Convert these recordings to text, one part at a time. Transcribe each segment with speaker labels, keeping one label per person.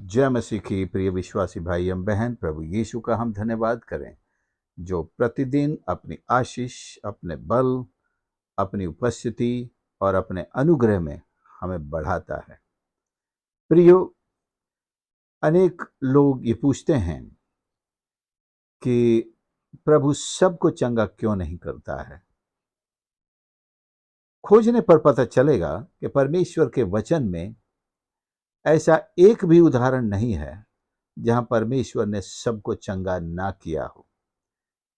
Speaker 1: जय मसीह की प्रिय विश्वासी भाई एवं बहन, प्रभु यीशु का हम धन्यवाद करें जो प्रतिदिन अपनी आशीष, अपने बल, अपनी उपस्थिति और अपने अनुग्रह में हमें बढ़ाता है। प्रियो, अनेक लोग ये पूछते हैं कि प्रभु सबको चंगा क्यों नहीं करता है। खोजने पर पता चलेगा कि परमेश्वर के वचन में ऐसा एक भी उदाहरण नहीं है जहां परमेश्वर ने सबको चंगा ना किया हो,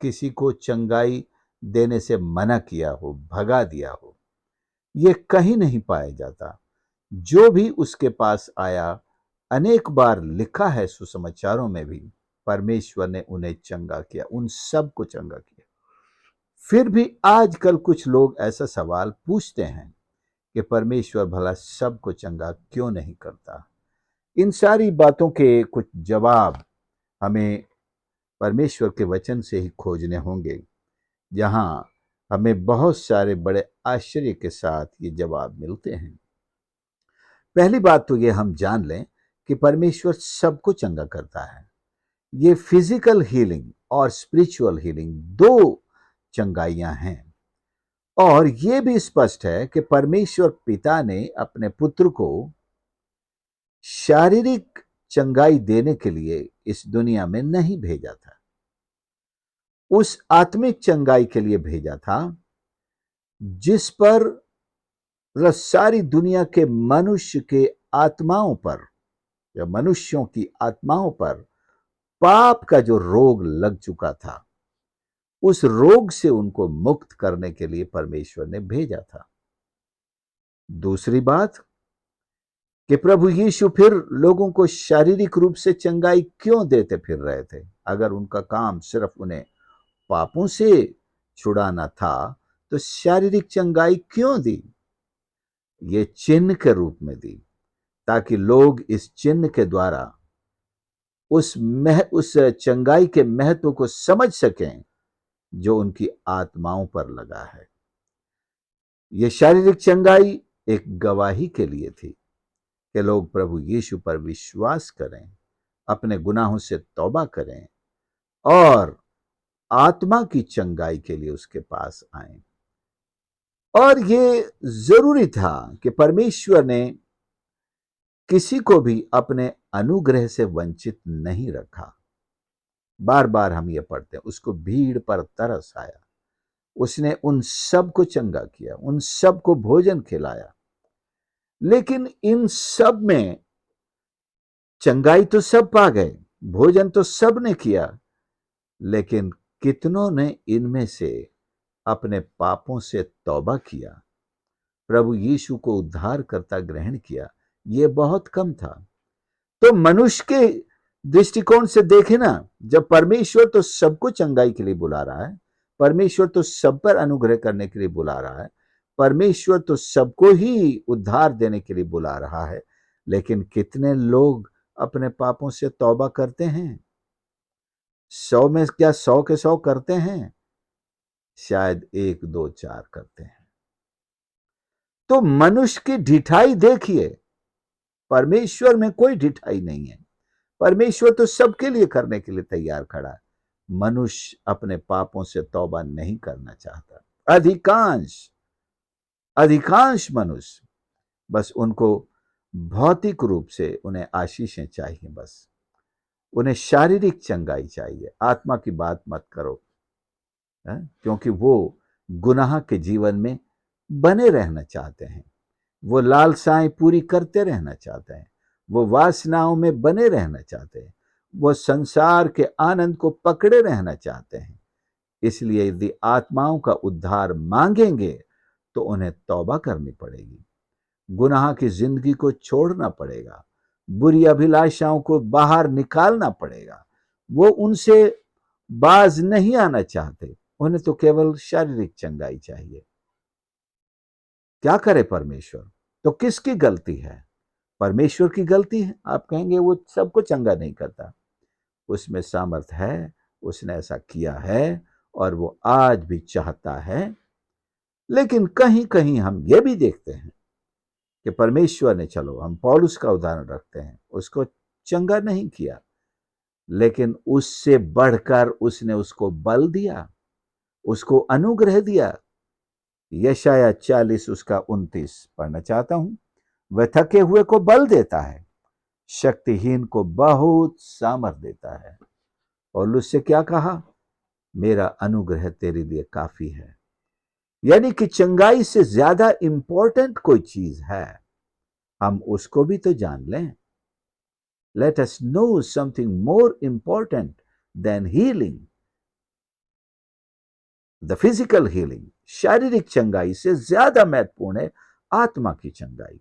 Speaker 1: किसी को चंगाई देने से मना किया हो, भगा दिया हो। ये कहीं नहीं पाया जाता। जो भी उसके पास आया, अनेक बार लिखा है सुसमाचारों में भी, परमेश्वर ने उन्हें चंगा किया, उन सब को चंगा किया। फिर भी आजकल कुछ लोग ऐसा सवाल पूछते हैं कि परमेश्वर भला सबको चंगा क्यों नहीं करता। इन सारी बातों के कुछ जवाब हमें परमेश्वर के वचन से ही खोजने होंगे, जहां हमें बहुत सारे बड़े आश्चर्य के साथ ये जवाब मिलते हैं। पहली बात तो ये हम जान लें कि परमेश्वर सबको चंगा करता है। ये फिजिकल हीलिंग और स्पिरिचुअल हीलिंग दो चंगाइयां हैं। और ये भी स्पष्ट है कि परमेश्वर पिता ने अपने पुत्र को शारीरिक चंगाई देने के लिए इस दुनिया में नहीं भेजा था, उस आत्मिक चंगाई के लिए भेजा था जिस पर सारी दुनिया के मनुष्य के आत्माओं पर या मनुष्यों की आत्माओं पर पाप का जो रोग लग चुका था, उस रोग से उनको मुक्त करने के लिए परमेश्वर ने भेजा था। दूसरी बात कि प्रभु यीशु फिर लोगों को शारीरिक रूप से चंगाई क्यों देते फिर रहे थे, अगर उनका काम सिर्फ उन्हें पापों से छुड़ाना था तो शारीरिक चंगाई क्यों दी। ये चिन्ह के रूप में दी ताकि लोग इस चिन्ह के द्वारा उस चंगाई के महत्व को समझ सकें जो उनकी आत्माओं पर लगा है। यह शारीरिक चंगाई एक गवाही के लिए थी कि लोग प्रभु यीशु पर विश्वास करें, अपने गुनाहों से तौबा करें और आत्मा की चंगाई के लिए उसके पास आएं। और ये जरूरी था कि परमेश्वर ने किसी को भी अपने अनुग्रह से वंचित नहीं रखा। बार बार हम ये पढ़ते हैं, उसको भीड़ पर तरस आया, उसने उन सब को चंगा किया, उन सब को भोजन खिलाया। लेकिन इन सब में चंगाई तो सब पा गए, भोजन तो सब ने किया, लेकिन कितनों ने इनमें से अपने पापों से तौबा किया, प्रभु यीशु को उद्धारकर्ता ग्रहण किया, यह बहुत कम था। तो मनुष्य के दृष्टिकोण से देखे ना, जब परमेश्वर तो सबको चंगाई के लिए बुला रहा है, परमेश्वर तो सब पर अनुग्रह करने के लिए बुला रहा है, परमेश्वर तो सबको ही उद्धार देने के लिए बुला रहा है, लेकिन कितने लोग अपने पापों से तौबा करते हैं? 100 में क्या 100 के 100 करते हैं? शायद 1 2 4 करते हैं। तो मनुष्य की ढिठाई देखिए, परमेश्वर में कोई ढिठाई नहीं है। परमेश्वर तो सबके लिए करने के लिए तैयार खड़ा है। मनुष्य अपने पापों से तौबा नहीं करना चाहता। अधिकांश अधिकांश मनुष्य बस उनको भौतिक रूप से उन्हें आशीषें चाहिए, बस उन्हें शारीरिक चंगाई चाहिए। आत्मा की बात मत करो, क्योंकि वो गुनाह के जीवन में बने रहना चाहते हैं, वो लालसाएं पूरी करते रहना चाहते हैं, वो वासनाओं में बने रहना चाहते हैं, वो संसार के आनंद को पकड़े रहना चाहते हैं। इसलिए यदि आत्माओं का उद्धार मांगेंगे तो उन्हें तौबा करनी पड़ेगी, गुनाह की जिंदगी को छोड़ना पड़ेगा, बुरी अभिलाषाओं को बाहर निकालना पड़ेगा। वो उनसे बाज नहीं आना चाहते, उन्हें तो केवल शारीरिक चंगाई चाहिए। क्या करे परमेश्वर? तो किसकी गलती है? परमेश्वर की गलती है। आप कहेंगे वो सबको चंगा नहीं करता, उसमें सामर्थ है, उसने ऐसा किया है और वो आज भी चाहता है। लेकिन कहीं कहीं हम ये भी देखते हैं कि परमेश्वर ने, चलो हम पौलुस का उदाहरण रखते हैं, उसको चंगा नहीं किया, लेकिन उससे बढ़कर उसने उसको बल दिया, उसको अनुग्रह दिया। यशाया 40 उसका 29 पढ़ना चाहता हूं। वह थके हुए को बल देता है, शक्तिहीन को बहुत सामर्थ देता है। और उससे क्या कहा? मेरा अनुग्रह तेरे लिए काफी है। यानी कि चंगाई से ज्यादा इंपॉर्टेंट कोई चीज है, हम उसको भी तो जान लें। Let us know something more important than healing, the physical healing. शारीरिक चंगाई से ज्यादा महत्वपूर्ण है आत्मा की चंगाई।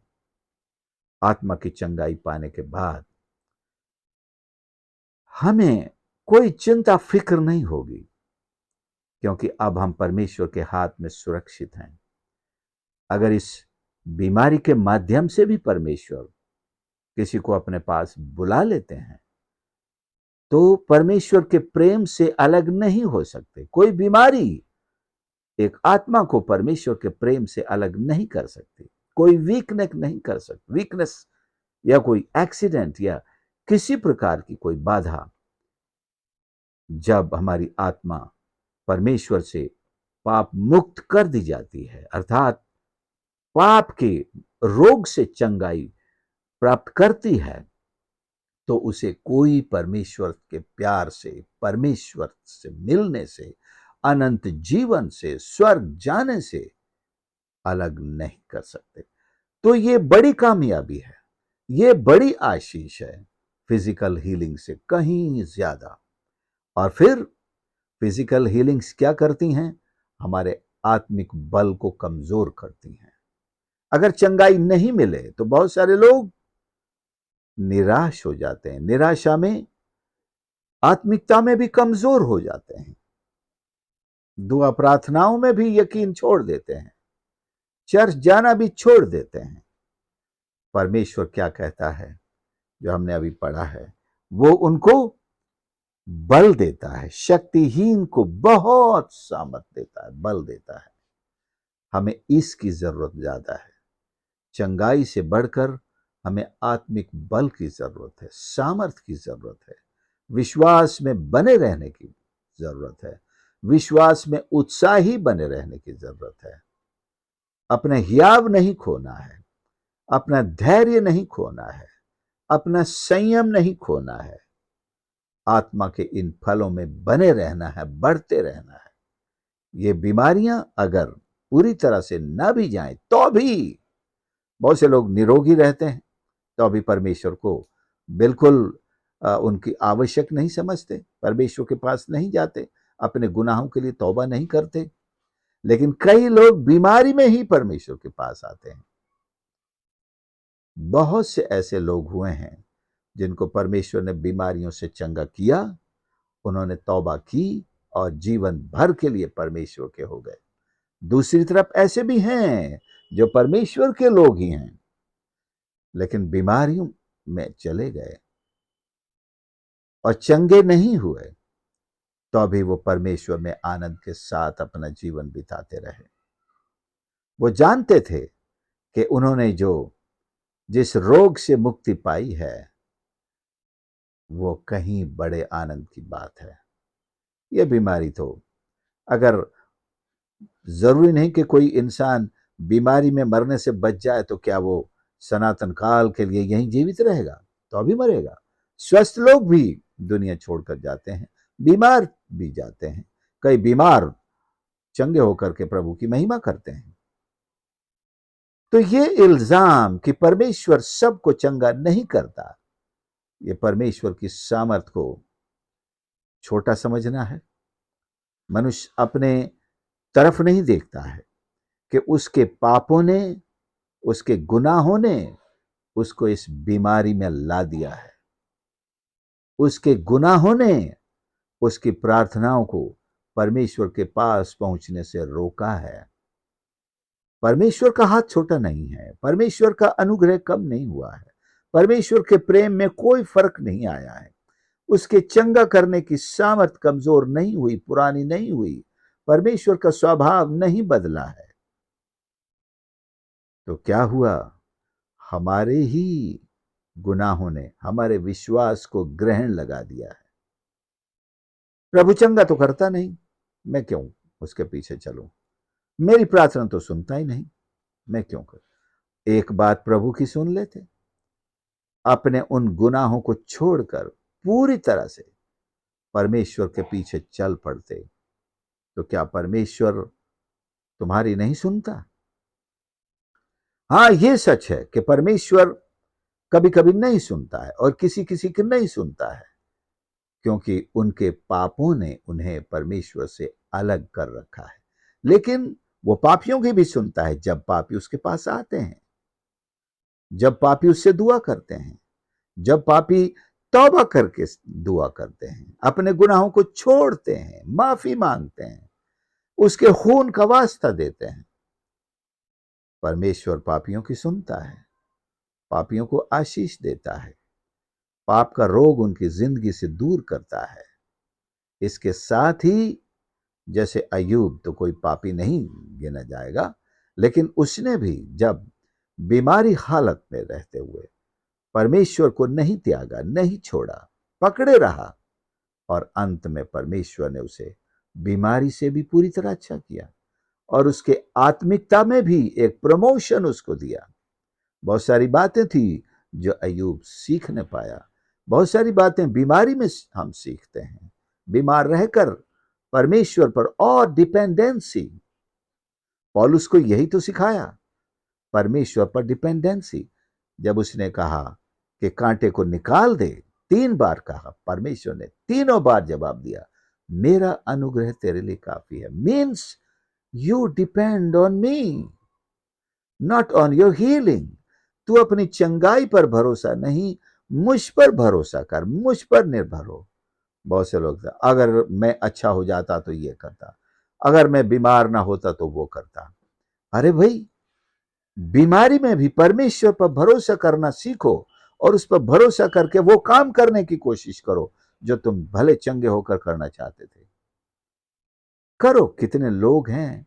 Speaker 1: आत्मा की चंगाई पाने के बाद हमें कोई चिंता फिक्र नहीं होगी, क्योंकि अब हम परमेश्वर के हाथ में सुरक्षित हैं। अगर इस बीमारी के माध्यम से भी परमेश्वर किसी को अपने पास बुला लेते हैं, तो परमेश्वर के प्रेम से अलग नहीं हो सकते। कोई बीमारी एक आत्मा को परमेश्वर के प्रेम से अलग नहीं कर सकती। कोई वीकनेस नहीं कर सकती। वीकनेस या कोई एक्सीडेंट या किसी प्रकार की कोई बाधा, जब हमारी आत्मा परमेश्वर से पाप मुक्त कर दी जाती है, अर्थात पाप के रोग से चंगाई प्राप्त करती है, तो उसे कोई परमेश्वर के प्यार से, परमेश्वर से मिलने से, अनंत जीवन से, स्वर्ग जाने से अलग नहीं कर सकते। तो ये बड़ी कामयाबी है, ये बड़ी आशीष है, फिजिकल हीलिंग से कहीं ज्यादा। और फिर फिजिकल हीलिंग्स क्या करती हैं? हमारे आत्मिक बल को कमजोर करती हैं। अगर चंगाई नहीं मिले तो बहुत सारे लोग निराश हो जाते हैं, निराशा में, आत्मिकता में भी कमजोर हो जाते हैं, दुआ प्रार्थनाओं में भी यकीन छोड़ देते हैं, चर्च जाना भी छोड़ देते हैं। परमेश्वर क्या कहता है, जो हमने अभी पढ़ा है, वो उनको बल देता है, शक्तिहीन को बहुत सामर्थ देता है, बल देता है। हमें इसकी जरूरत ज्यादा है। चंगाई से बढ़कर हमें आत्मिक बल की जरूरत है, सामर्थ की जरूरत है, विश्वास में बने रहने की जरूरत है, विश्वास में उत्साही बने रहने की जरूरत है। अपना हियाव नहीं खोना है, अपना धैर्य नहीं खोना है, अपना संयम नहीं खोना है। आत्मा के इन फलों में बने रहना है, बढ़ते रहना है। ये बीमारियां अगर पूरी तरह से ना भी जाएं तो भी, बहुत से लोग निरोगी रहते हैं तो अभी परमेश्वर को बिल्कुल उनकी आवश्यक नहीं समझते, परमेश्वर के पास नहीं जाते, अपने गुनाहों के लिए तौबा नहीं करते। लेकिन कई लोग बीमारी में ही परमेश्वर के पास आते हैं। बहुत से ऐसे लोग हुए हैं जिनको परमेश्वर ने बीमारियों से चंगा किया, उन्होंने तौबा की और जीवन भर के लिए परमेश्वर के हो गए। दूसरी तरफ ऐसे भी हैं जो परमेश्वर के लोग ही हैं, लेकिन बीमारियों में चले गए और चंगे नहीं हुए, तो अभी वो परमेश्वर में आनंद के साथ अपना जीवन बिताते रहे। वो जानते थे कि उन्होंने जो जिस रोग से मुक्ति पाई है, वो कहीं बड़े आनंद की बात है। ये बीमारी तो, अगर जरूरी नहीं कि कोई इंसान बीमारी में मरने से बच जाए तो क्या वो सनातन काल के लिए यहीं जीवित रहेगा? तो अभी मरेगा। स्वस्थ लोग भी दुनिया छोड़कर जाते हैं, बीमार भी जाते हैं। कई बीमार चंगे होकर के प्रभु की महिमा करते हैं। तो ये इल्जाम कि परमेश्वर सबको चंगा नहीं करता, ये परमेश्वर की सामर्थ को छोटा समझना है। मनुष्य अपने तरफ नहीं देखता है कि उसके पापों ने, उसके गुनाहों ने उसको इस बीमारी में ला दिया है। उसके गुनाहों ने उसकी प्रार्थनाओं को परमेश्वर के पास पहुंचने से रोका है। परमेश्वर का हाथ छोटा नहीं है, परमेश्वर का अनुग्रह कम नहीं हुआ है, परमेश्वर के प्रेम में कोई फर्क नहीं आया है, उसके चंगा करने की सामर्थ कमजोर नहीं हुई, पुरानी नहीं हुई, परमेश्वर का स्वभाव नहीं बदला है। तो क्या हुआ? हमारे ही गुनाहों ने हमारे विश्वास को ग्रहण लगा दिया है। प्रभु चंगा तो करता नहीं, मैं क्यों उसके पीछे चलूं? मेरी प्रार्थना तो सुनता ही नहीं, मैं क्यों करूं? एक बात प्रभु की सुन लेते, अपने उन गुनाहों को छोड़कर पूरी तरह से परमेश्वर के पीछे चल पड़ते, तो क्या परमेश्वर तुम्हारी नहीं सुनता? हाँ, ये सच है कि परमेश्वर कभी कभी नहीं सुनता है और किसी किसी की नहीं सुनता है, क्योंकि उनके पापों ने उन्हें परमेश्वर से अलग कर रखा है। लेकिन वो पापियों की भी सुनता है, जब पापी उसके पास आते हैं, जब पापी उससे दुआ करते हैं, जब पापी तौबा करके दुआ करते हैं, अपने गुनाहों को छोड़ते हैं, माफी मांगते हैं, उसके खून का वास्ता देते हैं। परमेश्वर पापियों की सुनता है, पापियों को आशीष देता है, पाप का रोग उनकी जिंदगी से दूर करता है। इसके साथ ही जैसे अय्यूब तो कोई पापी नहीं गिना जाएगा, लेकिन उसने भी जब बीमारी हालत में रहते हुए परमेश्वर को नहीं त्यागा, नहीं छोड़ा, पकड़े रहा, और अंत में परमेश्वर ने उसे बीमारी से भी पूरी तरह अच्छा किया और उसके आत्मिकता में भी एक प्रमोशन उसको दिया। बहुत सारी बातें थी जो अय्यूब सीख न पाया, बहुत सारी बातें बीमारी में हम सीखते हैं, बीमार रहकर परमेश्वर पर और डिपेंडेंसी। पौलुस को यही तो सिखाया, परमेश्वर पर डिपेंडेंसी। जब उसने कहा कि कांटे को निकाल दे, 3 बार कहा, परमेश्वर ने तीनों बार जवाब दिया, मेरा अनुग्रह तेरे लिए काफी है। Means you depend on me, not on your healing. तू अपनी चंगाई पर भरोसा नहीं, मुझ पर भरोसा कर, मुझ पर निर्भर हो। बहुत से लोग अगर मैं अच्छा हो जाता तो ये करता, अगर मैं बीमार ना होता तो वो करता। अरे भाई, बीमारी में भी परमेश्वर पर भरोसा करना सीखो और उस पर भरोसा करके वो काम करने की कोशिश करो जो तुम भले चंगे होकर करना चाहते थे। करो। कितने लोग हैं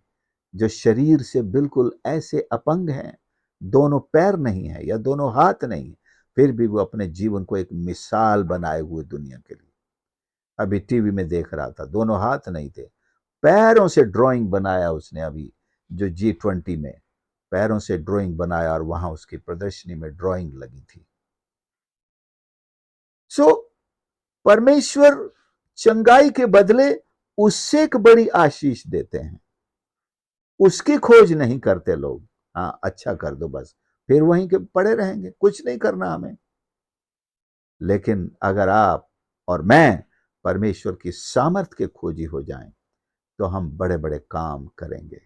Speaker 1: जो शरीर से बिल्कुल ऐसे अपंग हैं, दोनों पैर नहीं है या दोनों हाथ नहीं, फिर भी वो अपने जीवन को एक मिसाल बनाए हुए दुनिया के लिए। अभी टीवी में देख रहा था, दोनों हाथ नहीं थे, पैरों से ड्राइंग बनाया उसने। अभी जो G20 में पैरों से ड्राइंग बनाया और वहां उसकी प्रदर्शनी में ड्राइंग लगी थी। सो परमेश्वर चंगाई के बदले उससे एक बड़ी आशीष देते हैं, उसकी खोज नहीं करते लोग। हाँ, अच्छा कर दो बस, फिर वहीं के पड़े रहेंगे, कुछ नहीं करना हमें। लेकिन अगर आप और मैं परमेश्वर की सामर्थ्य के खोजी हो जाएं, तो हम बड़े बड़े काम करेंगे।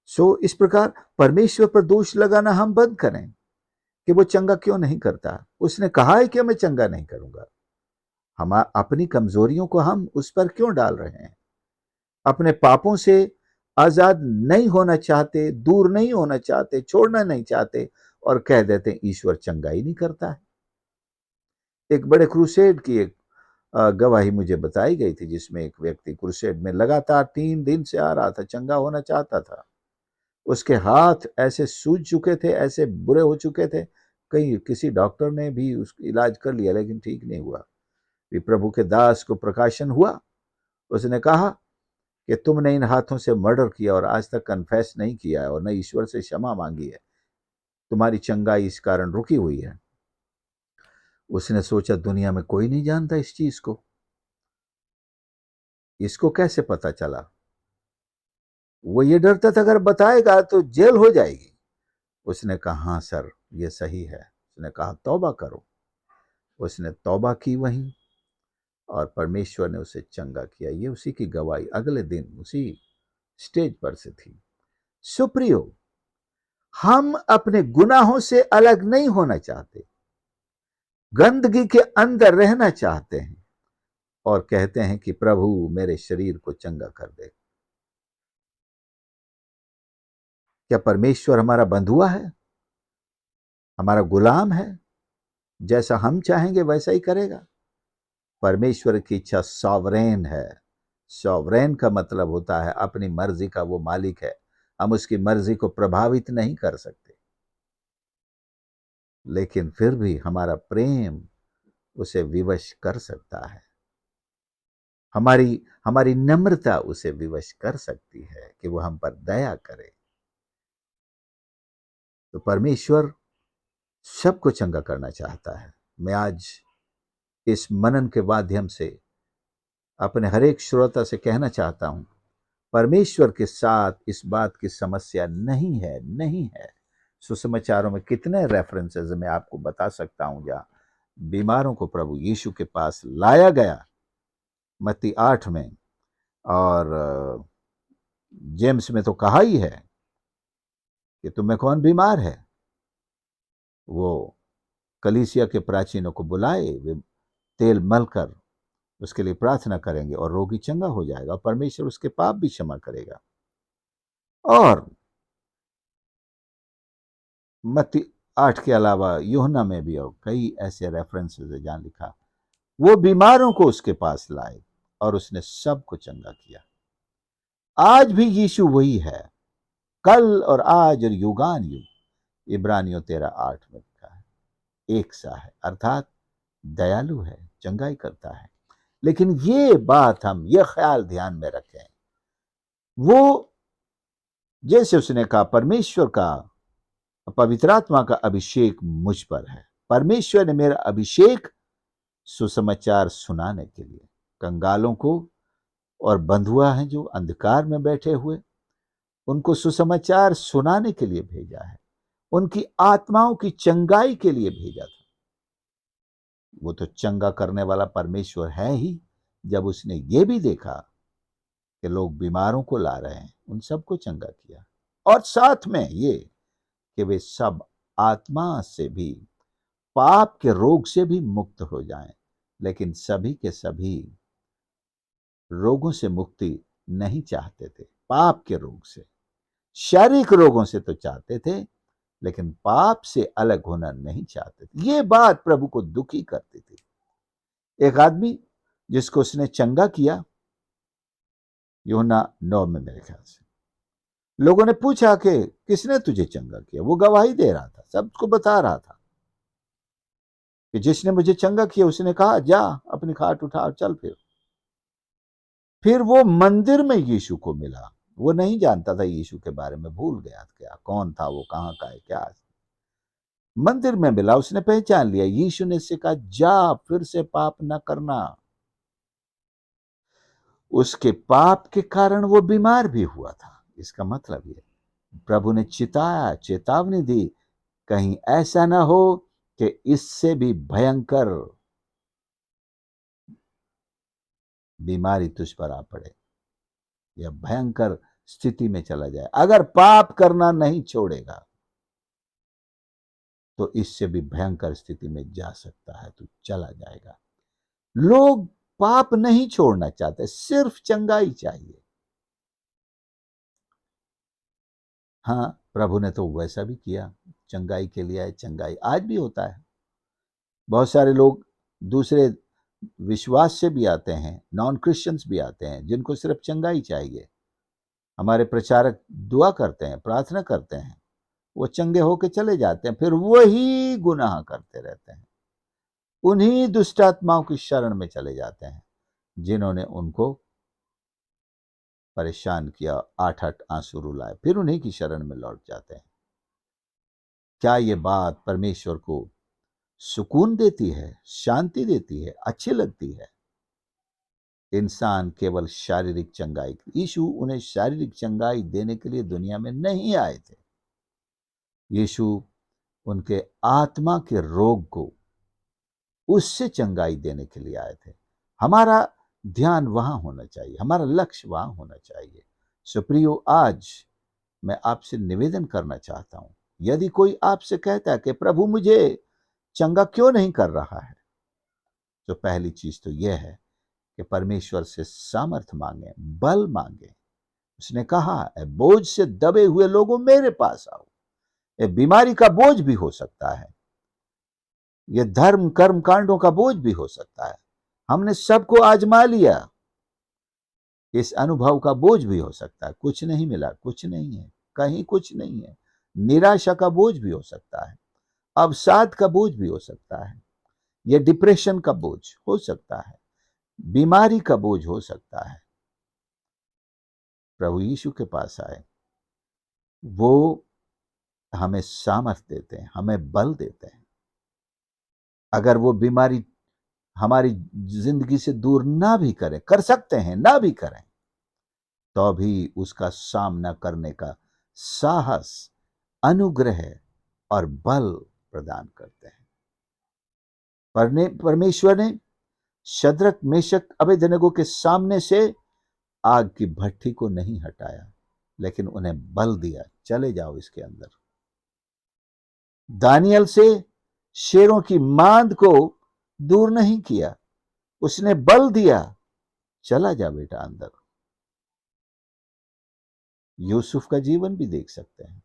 Speaker 1: सो इस प्रकार परमेश्वर पर दोष लगाना हम बंद करें कि वो चंगा क्यों नहीं करता। उसने कहा है कि मैं चंगा नहीं करूंगा। हम अपनी कमजोरियों को हम उस पर क्यों डाल रहे हैं? अपने पापों से आजाद नहीं होना चाहते, दूर नहीं होना चाहते, छोड़ना नहीं चाहते, और कह देते ईश्वर चंगा ही नहीं करता है। एक बड़े क्रूसेड की एक गवाही मुझे बताई गई थी, जिसमें एक व्यक्ति क्रूसेड में लगातार 3 दिन से आ रहा था, चंगा होना चाहता था। उसके हाथ ऐसे सूज चुके थे, ऐसे बुरे हो चुके थे, कहीं किसी डॉक्टर ने भी उसका इलाज कर लिया लेकिन ठीक नहीं हुआ। भी प्रभु के दास को प्रकाशन हुआ, उसने कहा कि तुमने इन हाथों से मर्डर किया और आज तक कन्फेस नहीं किया है और न ईश्वर से क्षमा मांगी है, तुम्हारी चंगाई इस कारण रुकी हुई है। उसने सोचा दुनिया में कोई नहीं जानता इस चीज को, इसको कैसे पता चला? वो ये डरता था अगर बताएगा तो जेल हो जाएगी। उसने कहा हाँ सर, ये सही है। उसने कहा तौबा करो। उसने तौबा की वहीं, और परमेश्वर ने उसे चंगा किया। ये उसी की गवाही अगले दिन उसी स्टेज पर से थी। सुप्रियो, हम अपने गुनाहों से अलग नहीं होना चाहते, गंदगी के अंदर रहना चाहते हैं और कहते हैं कि प्रभु मेरे शरीर को चंगा कर दे। क्या परमेश्वर हमारा बंधुआ है, हमारा गुलाम है? जैसा हम चाहेंगे वैसा ही करेगा? परमेश्वर की इच्छा सॉवरेन है। सॉवरेन का मतलब होता है अपनी मर्जी का वो मालिक है, हम उसकी मर्जी को प्रभावित नहीं कर सकते। लेकिन फिर भी हमारा प्रेम उसे विवश कर सकता है। हमारी हमारी नम्रता उसे विवश कर सकती है कि वो हम पर दया करे। तो परमेश्वर सबको चंगा करना चाहता है। मैं आज इस मनन के माध्यम से अपने हर एक श्रोता से कहना चाहता हूं, परमेश्वर के साथ इस बात की समस्या नहीं है, नहीं है। सुसमाचारों में कितने रेफरेंसेस मैं आपको बता सकता हूं जहां बीमारों को प्रभु यीशु के पास लाया गया, मत्ती 8 में, और जेम्स में तो कहा ही है कि तुम्हें कौन बीमार है। वो कलीसिया के प्राचीनों को बुलाए, वे तेल मलकर उसके लिए प्रार्थना करेंगे और रोगी चंगा हो जाएगा, परमेश्वर उसके पाप भी क्षमा करेगा। और मत्ती 8 के अलावा यूहन्ना में भी और कई ऐसे रेफरेंसेस है जहां लिखा वो बीमारों को उसके पास लाए और उसने सबको चंगा किया। आज भी यीशु वही है, कल और आज और युगान युग। इब्रानियों 13:8 में लिखा है, एक सा है, अर्थात दयालु है, चंगाई करता है। लेकिन ये बात हम ये ख्याल ध्यान में रखें, वो जैसे उसने कहा परमेश्वर का पवित्र आत्मा का अभिषेक मुझ पर है। परमेश्वर ने मेरा अभिषेक सुसमाचार सुनाने के लिए, कंगालों को और बंधुआ हैं जो अंधकार में बैठे हुए, उनको सुसमाचार सुनाने के लिए भेजा है, उनकी आत्माओं की चंगाई के लिए भेजा था। वो तो चंगा करने वाला परमेश्वर है ही। जब उसने ये भी देखा कि लोग बीमारों को ला रहे हैं, उन सबको चंगा किया, और साथ में ये कि वे सब आत्मा से भी, पाप के रोग से भी मुक्त हो जाएं। लेकिन सभी के सभी रोगों से मुक्ति नहीं चाहते थे, पाप के रोग से। शारीरिक रोगों से तो चाहते थे, लेकिन पाप से अलग होना नहीं चाहते थे। ये बात प्रभु को दुखी करती थी। एक आदमी जिसको उसने चंगा किया, यूहन्ना 9 में मेरे ख्याल से, लोगों ने पूछा कि किसने तुझे चंगा किया। वो गवाही दे रहा था, सबको बता रहा था कि जिसने मुझे चंगा किया, उसने कहा जा अपनी खाट उठा और चल। फिर वो मंदिर में यीशु को मिला। वो नहीं जानता था यीशु के बारे में, भूल गया क्या कौन था वो, कहाँ का है क्या। मंदिर में मिला, उसने पहचान लिया। यीशु ने उससे कहा जा फिर से पाप न करना। उसके पाप के कारण वो बीमार भी हुआ था। इसका मतलब ये, प्रभु ने चेतावनी दी, कहीं ऐसा ना हो कि इससे भी भयंकर बीमारी तुझ पर आ पड़े या भयंकर स्थिति में चला जाए। अगर पाप करना नहीं छोड़ेगा तो इससे भी भयंकर स्थिति में जा सकता है, तो चला जाएगा। लोग पाप नहीं छोड़ना चाहते, सिर्फ चंगाई चाहिए। हाँ, प्रभु ने तो वैसा भी किया, चंगाई के लिए आए, चंगाई आज भी होता है। बहुत सारे लोग दूसरे विश्वास से भी आते हैं, नॉन क्रिश्चियंस भी आते हैं, जिनको सिर्फ चंगाई चाहिए। हमारे प्रचारक दुआ करते हैं, प्रार्थना करते हैं, वो चंगे होके चले जाते हैं, फिर वही गुनाह करते रहते हैं, उन्हीं दुष्टात्माओं की शरण में चले जाते हैं जिन्होंने उनको परेशान किया, 8-8 आंसू रुलाए, फिर उन्हीं की शरण में लौट जाते हैं। क्या ये बात परमेश्वर को सुकून देती है, शांति देती है, अच्छी लगती है? इंसान केवल शारीरिक चंगाई, यीशु उन्हें शारीरिक चंगाई देने के लिए दुनिया में नहीं आए थे। यीशु उनके आत्मा के रोग को, उससे चंगाई देने के लिए आए थे। हमारा ध्यान वहां होना चाहिए, हमारा लक्ष्य वहां होना चाहिए। सुप्रियो, आज मैं आपसे निवेदन करना चाहता हूं, यदि कोई आपसे कहता है कि प्रभु मुझे चंगा क्यों नहीं कर रहा है, तो पहली चीज तो यह है कि परमेश्वर से सामर्थ मांगे, बल मांगे। उसने कहा है, बोझ से दबे हुए लोगों मेरे पास आओ। ये बीमारी का बोझ भी हो सकता है, ये धर्म कर्म कांडों का बोझ भी हो सकता है। हमने सबको आजमा लिया, इस अनुभव का बोझ भी हो सकता है, कुछ नहीं मिला, कुछ नहीं है, कहीं कुछ नहीं है। निराशा का बोझ भी हो सकता है, अवसाद का बोझ भी हो सकता है, यह डिप्रेशन का बोझ हो सकता है, बीमारी का बोझ हो सकता है। प्रभु यीशु के पास आए, वो हमें सामर्थ्य देते हैं, हमें बल देते हैं। अगर वो बीमारी हमारी जिंदगी से दूर ना भी करें, कर सकते हैं, ना भी करें, तो भी उसका सामना करने का साहस, अनुग्रह और बल प्रदान करते हैं। परमेश्वर ने शद्रक, मेशक, अबेदनगो के सामने से आग की भट्ठी को नहीं हटाया, लेकिन उन्हें बल दिया, चले जाओ इसके अंदर। दानियल से शेरों की मांद को दूर नहीं किया, उसने बल दिया, चला जा बेटा अंदर। यूसुफ का जीवन भी देख सकते हैं,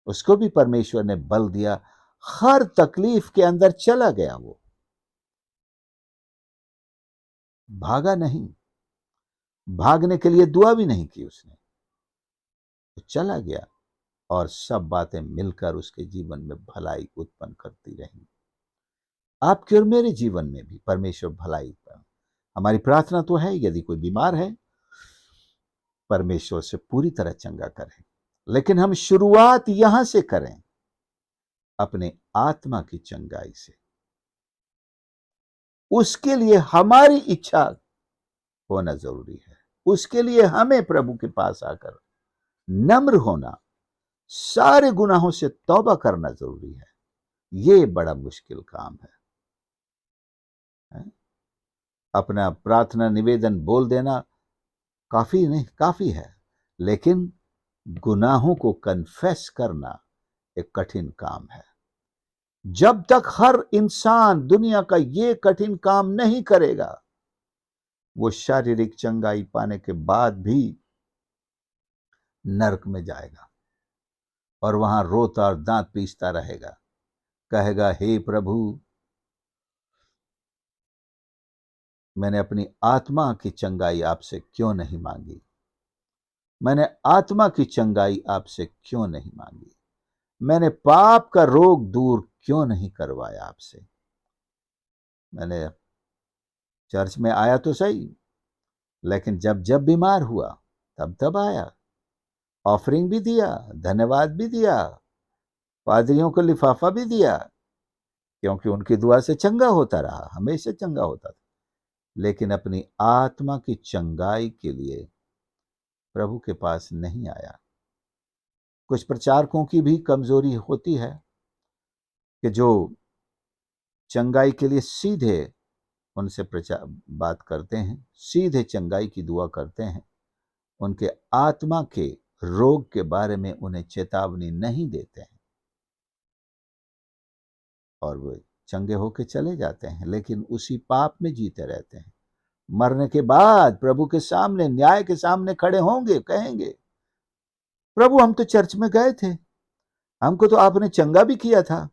Speaker 1: उसको भी परमेश्वर ने बल दिया, हर तकलीफ के अंदर चला गया, वो भागा नहीं, भागने के लिए दुआ भी नहीं की उसने, तो चला गया और सब बातें मिलकर उसके जीवन में भलाई उत्पन्न करती रही। आपके और मेरे जीवन में भी परमेश्वर भलाई पर, हमारी प्रार्थना तो है, यदि कोई बीमार है परमेश्वर से पूरी तरह चंगा करें, लेकिन हम शुरुआत यहां से करें, अपने आत्मा की चंगाई से। उसके लिए हमारी इच्छा होना जरूरी है, उसके लिए हमें प्रभु के पास आकर नम्र होना, सारे गुनाहों से तौबा करना जरूरी है। ये बड़ा मुश्किल काम है। अपना प्रार्थना निवेदन बोल देना काफी नहीं, काफी है, लेकिन गुनाहों को कन्फेस करना एक कठिन काम है। जब तक हर इंसान दुनिया का ये कठिन काम नहीं करेगा, वो शारीरिक चंगाई पाने के बाद भी नरक में जाएगा और वहां रोता और दांत पीसता रहेगा, कहेगा, हे प्रभु, मैंने अपनी आत्मा की चंगाई आपसे क्यों नहीं मांगी, मैंने आत्मा की चंगाई आपसे क्यों नहीं मांगी, मैंने पाप का रोग दूर क्यों नहीं करवाया आपसे। मैंने चर्च में आया तो सही, लेकिन जब जब बीमार हुआ तब तब आया, ऑफरिंग भी दिया, धन्यवाद भी दिया, पादरियों को लिफाफा भी दिया, क्योंकि उनकी दुआ से चंगा होता रहा, हमेशा चंगा होता था। लेकिन अपनी आत्मा की चंगाई के लिए प्रभु के पास नहीं आया। कुछ प्रचारकों की भी कमजोरी होती है कि जो चंगाई के लिए सीधे उनसे प्रचार बात करते हैं, सीधे चंगाई की दुआ करते हैं, उनके आत्मा के रोग के बारे में उन्हें चेतावनी नहीं देते हैं और वे चंगे होके चले जाते हैं, लेकिन उसी पाप में जीते रहते हैं। मरने के बाद प्रभु के सामने, न्याय के सामने खड़े होंगे, कहेंगे, प्रभु हम तो चर्च में गए थे, हमको तो आपने चंगा भी किया था,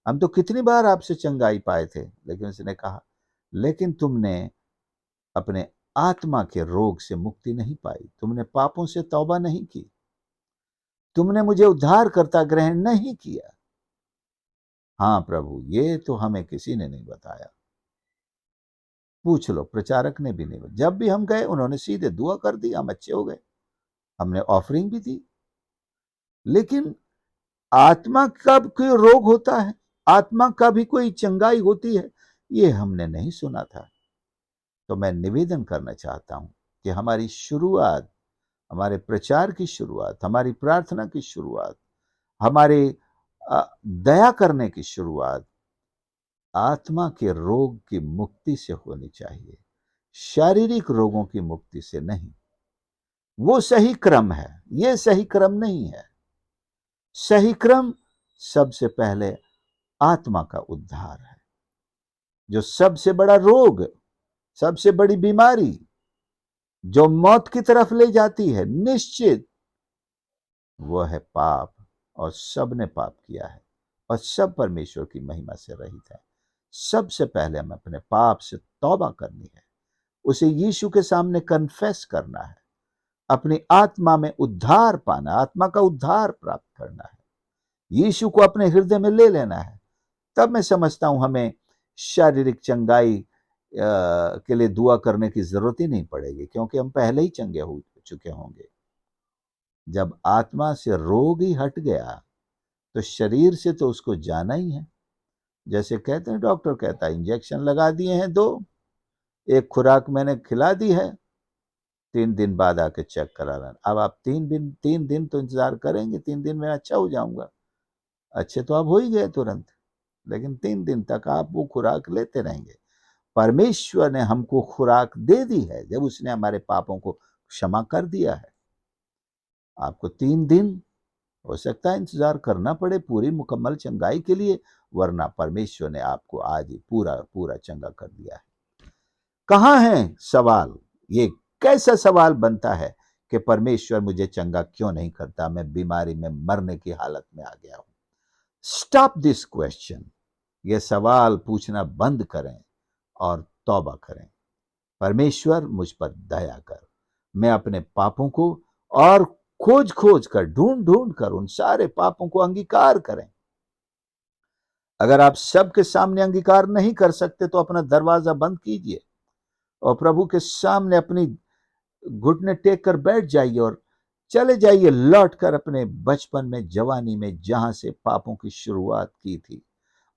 Speaker 1: हम तो कितनी बार आपसे चंगाई पाए थे। लेकिन उसने कहा, लेकिन तुमने अपने आत्मा के रोग से मुक्ति नहीं पाई, तुमने पापों से तौबा नहीं की, तुमने मुझे उद्धारकर्ता ग्रहण नहीं किया। हाँ प्रभु, ये तो हमें किसी ने नहीं बताया। पूछ लो, प्रचारक ने भी नहीं बताया। जब भी हम गए उन्होंने सीधे दुआ कर दी, हम अच्छे हो गए, हमने ऑफरिंग भी दी। लेकिन आत्मा का कोई रोग होता है, आत्मा का भी कोई चंगाई होती है, ये हमने नहीं सुना था। तो मैं निवेदन करना चाहता हूं कि हमारी शुरुआत, हमारे प्रचार की शुरुआत, हमारी प्रार्थना की शुरुआत, हमारे दया करने की शुरुआत आत्मा के रोग की मुक्ति से होनी चाहिए, शारीरिक रोगों की मुक्ति से नहीं। वो सही क्रम है, ये सही क्रम नहीं है। सही क्रम सबसे पहले आत्मा का उद्धार है। जो सबसे बड़ा रोग, सबसे बड़ी बीमारी जो मौत की तरफ ले जाती है, निश्चित वो है पाप, और सब ने पाप किया है और सब परमेश्वर की महिमा से रहित है। सबसे पहले हमें अपने पाप से तौबा करनी है, उसे यीशु के सामने कन्फेस करना है, अपनी आत्मा में उद्धार पाना, आत्मा का उद्धार प्राप्त करना है। यीशु को अपने हृदय में ले लेना है। तब मैं समझता हूं हमें शारीरिक चंगाई के लिए दुआ करने की जरूरत ही नहीं पड़ेगी, क्योंकि हम पहले ही चंगे हो चुके होंगे। जब आत्मा से रोग ही हट गया तो शरीर से तो उसको जाना ही है। जैसे कहते हैं, डॉक्टर कहता है इंजेक्शन लगा दिए हैं 2, एक खुराक मैंने खिला दी है, 3 दिन बाद आके चेक करा लेना। अब आप 3 दिन तो इंतजार करेंगे, 3 दिन में अच्छा हो जाऊंगा। अच्छे तो आप हो ही गए तुरंत, लेकिन 3 दिन तक आप वो खुराक लेते रहेंगे। परमेश्वर ने हमको खुराक दे दी है जब उसने हमारे पापों को क्षमा कर दिया है। आपको 3 दिन हो सकता है इंतजार करना पड़े पूरी मुकम्मल चंगाई के लिए, वरना परमेश्वर ने आपको आज ही पूरा पूरा चंगा कर दिया है। कहां है सवाल? ये कैसा सवाल बनता है कि परमेश्वर मुझे चंगा क्यों नहीं करता, मैं बीमारी में मरने की हालत में आ गया हूं। Stop this question. ये सवाल पूछना बंद करें और तौबा करें। परमेश्वर मुझ पर दया कर। मैं अपने पापों को और खोज खोज कर, ढूंढ ढूंढ कर उन सारे पापों को अंगीकार करें। अगर आप सबके सामने अंगीकार नहीं कर सकते तो अपना दरवाजा बंद कीजिए और प्रभु के सामने अपनी घुटने टेक कर बैठ जाइए और चले जाइए लौट कर अपने बचपन में, जवानी में, जहां से पापों की शुरुआत की थी,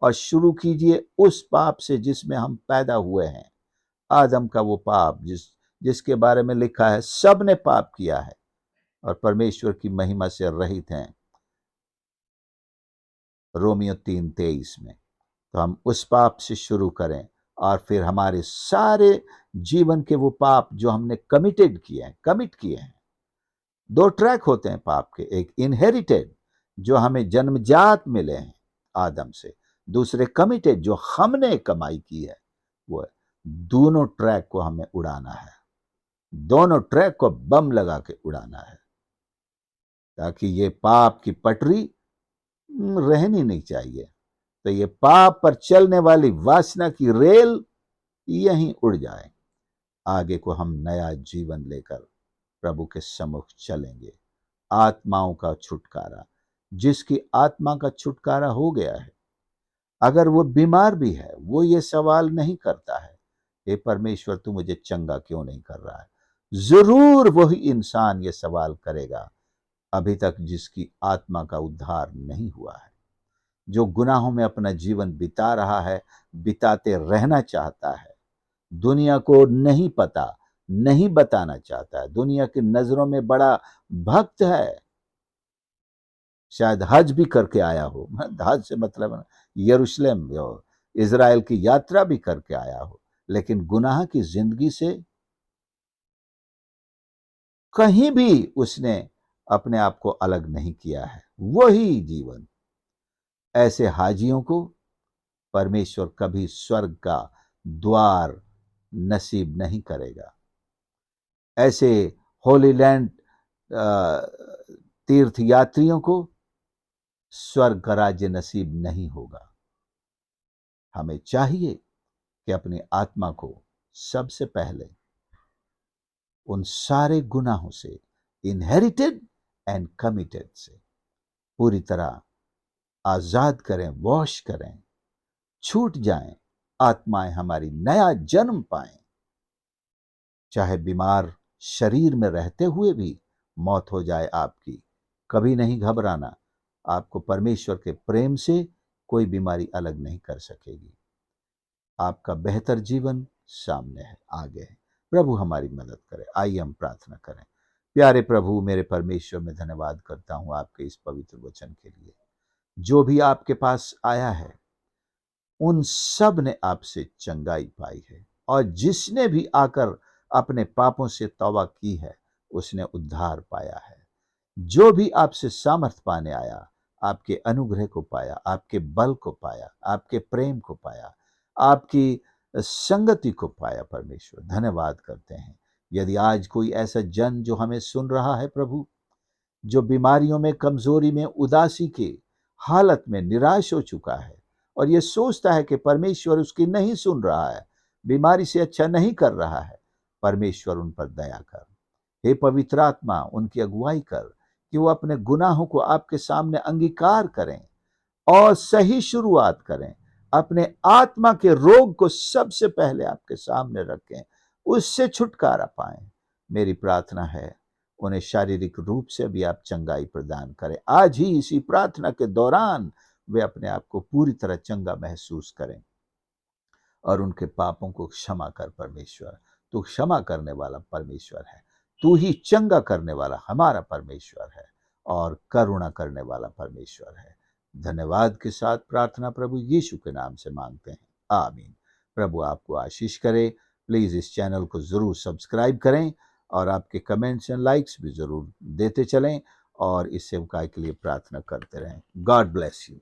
Speaker 1: और शुरू कीजिए उस पाप से जिसमें हम पैदा हुए हैं। आदम का वो पाप जिसके बारे में लिखा है सब ने पाप किया है और परमेश्वर की महिमा से रहित हैं, रोमियो 3:23 में। तो हम उस पाप से शुरू करें और फिर हमारे सारे जीवन के वो पाप जो हमने कमिट किए हैं। 2 ट्रैक होते हैं पाप के, एक इनहेरिटेड जो हमें जन्मजात मिले हैं आदम से, दूसरे कमिटेड जो हमने कमाई की है वो है। दोनों ट्रैक को हमें उड़ाना है, दोनों ट्रैक को बम लगा के उड़ाना है, ताकि ये पाप की पटरी रहनी नहीं चाहिए। तो ये पाप पर चलने वाली वासना की रेल यहीं उड़ जाए। आगे को हम नया जीवन लेकर प्रभु के सम्मुख चलेंगे। आत्माओं का छुटकारा, जिसकी आत्मा का छुटकारा हो गया है, अगर वो बीमार भी है, वो ये सवाल नहीं करता है हे परमेश्वर तू मुझे चंगा क्यों नहीं कर रहा है। जरूर वही इंसान ये सवाल करेगा अभी तक जिसकी आत्मा का उद्धार नहीं हुआ है, जो गुनाहों में अपना जीवन बिता रहा है, बिताते रहना चाहता है, दुनिया को नहीं पता, नहीं बताना चाहता है, दुनिया की नजरों में बड़ा भक्त है, शायद हज भी करके आया हो, हज से मतलब यरूशलेम इजराइल की यात्रा भी करके आया हो, लेकिन गुनाह की जिंदगी से कहीं भी उसने अपने आप को अलग नहीं किया है। वही जीवन, ऐसे हाजियों को परमेश्वर कभी स्वर्ग का द्वार नसीब नहीं करेगा। ऐसे होली लैंड तीर्थ यात्रियों को स्वर्ग का राज्य नसीब नहीं होगा। हमें चाहिए कि अपनी आत्मा को सबसे पहले उन सारे गुनाहों से, इनहेरिटेड एंड कमिटेड से पूरी तरह आजाद करें, वॉश करें, छूट जाएं, आत्माएं हमारी नया जन्म पाएं। चाहे बीमार शरीर में रहते हुए भी मौत हो जाए आपकी, कभी नहीं घबराना। आपको परमेश्वर के प्रेम से कोई बीमारी अलग नहीं कर सकेगी। आपका बेहतर जीवन सामने है, आगे है। प्रभु हमारी मदद करे। आइए हम प्रार्थना करें। प्यारे प्रभु, मेरे परमेश्वर, मैं धन्यवाद करता हूं आपके इस पवित्र वचन के लिए। जो भी आपके पास आया है उन सब ने आपसे चंगाई पाई है, और जिसने भी आकर अपने पापों से तौबा की है उसने उद्धार पाया है। जो भी आपसे सामर्थ पाने आया, आपके अनुग्रह को पाया, आपके बल को पाया, आपके प्रेम को पाया, आपकी संगति को पाया। परमेश्वर धन्यवाद करते हैं। यदि आज कोई ऐसा जन जो हमें सुन रहा है प्रभु, जो बीमारियों में, कमजोरी में, उदासी की हालत में निराश हो चुका है और ये सोचता है कि परमेश्वर उसकी नहीं सुन रहा है, बीमारी से अच्छा नहीं कर रहा है, परमेश्वर उन पर दया कर। हे पवित्र आत्मा, उनकी अगुवाई कर कि वो अपने गुनाहों को आपके सामने अंगीकार करें और सही शुरुआत करें, अपने आत्मा के रोग को सबसे पहले आपके सामने रखें, उससे छुटकारा पाएं। मेरी प्रार्थना है उन्हें शारीरिक रूप से भी आप चंगाई प्रदान करें। आज ही इसी प्रार्थना के दौरान वे अपने आप को पूरी तरह चंगा महसूस करें और उनके पापों को क्षमा कर परमेश्वर। तू क्षमा करने वाला परमेश्वर है, तू ही चंगा करने वाला हमारा परमेश्वर है और करुणा करने वाला परमेश्वर है। धन्यवाद के साथ प्रार्थना प्रभु यीशु के नाम से मांगते हैं, आमीन। प्रभु आपको आशीष करे। प्लीज इस चैनल को जरूर सब्सक्राइब करें और आपके कमेंट्स एंड लाइक्स भी जरूर देते चलें और इस सेवकाई के लिए प्रार्थना करते रहें। God bless you.